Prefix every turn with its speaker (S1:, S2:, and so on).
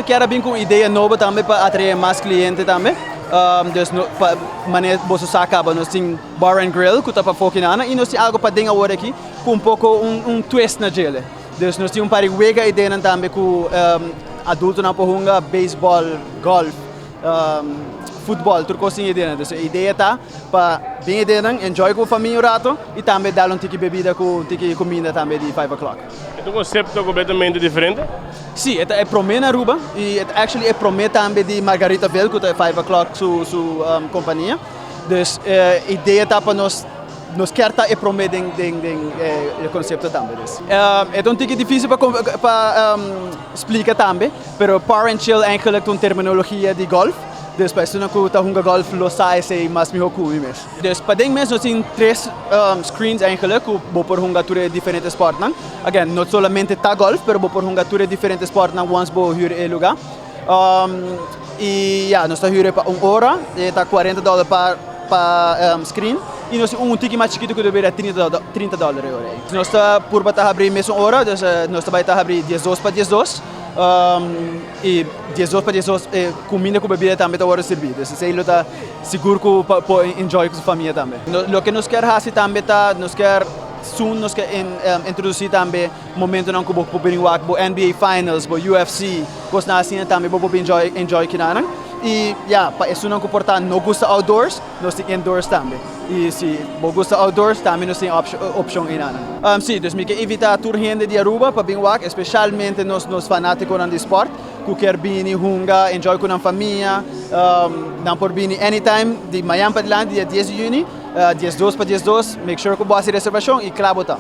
S1: quer bem com ideia nova também para atrair mais clientes também. Dus maneira você acaba nós tem bar and grill que tá para foquinana e nós tem algo para dentro agora aqui com um pouco twist na gele. Dus nós tem par wega ideia também com adulto na porunga beisebol, golf, futebol, tudo coisa ideia. Dus a ideia tá para bem ideia enjoy com a família rato e também dar um tique bebida com tique comida também de 5 o'clock.
S2: É um conceito completamente diferente?
S1: Sim, é prome na Aruba e é prome também de Margaritaville, que é 5 o'clock sua companhia. Dus a ideia tá para nós quer tá é prome o conceito também. É um tique difícil para explicar também, pero par and chill eigenlijk uma terminologia de golf. Dus para isso que tá hunga golf lo sai se mas me hokui mes. Dus para ding mes nós tem 3 screens eigenlijk que bo por hunga ture diferentes sport nang. Again, not solamente tá golf, pero bo por hunga ture diferentes sport nang once bo huur lugar. E nós tá huur para 1 hora, e tá $40 para screen. E nós um ticket mais chiquito que deveria $30 hora. Nós tá por bater abrir mes 1 hora, dus nós tá vai tá abrir 12 para 12. E 12 para 12 comida com bebida também está agora servida. Se ele está seguro que pode enjoy com sua família também. O que nós quer fazer também tá, nós quer introduzir também momento não que vou poder jogar o NBA Finals, o UFC, coisa assim também vou poder enjoy que nada. E para isso não comportar não gosta outdoors, nós temos indoors também. E se não gosta outdoors, também nós temos opção em nada. Sim, então me quer evitar a tour gente de Aruba para vir jogar, especialmente nos fanáticos de esporte, que quer vir hunga, enjoy com a família, não por vir anytime de Miami para lá dia 10 de juni, 12 para 12, make sure que você reservação e claro tá.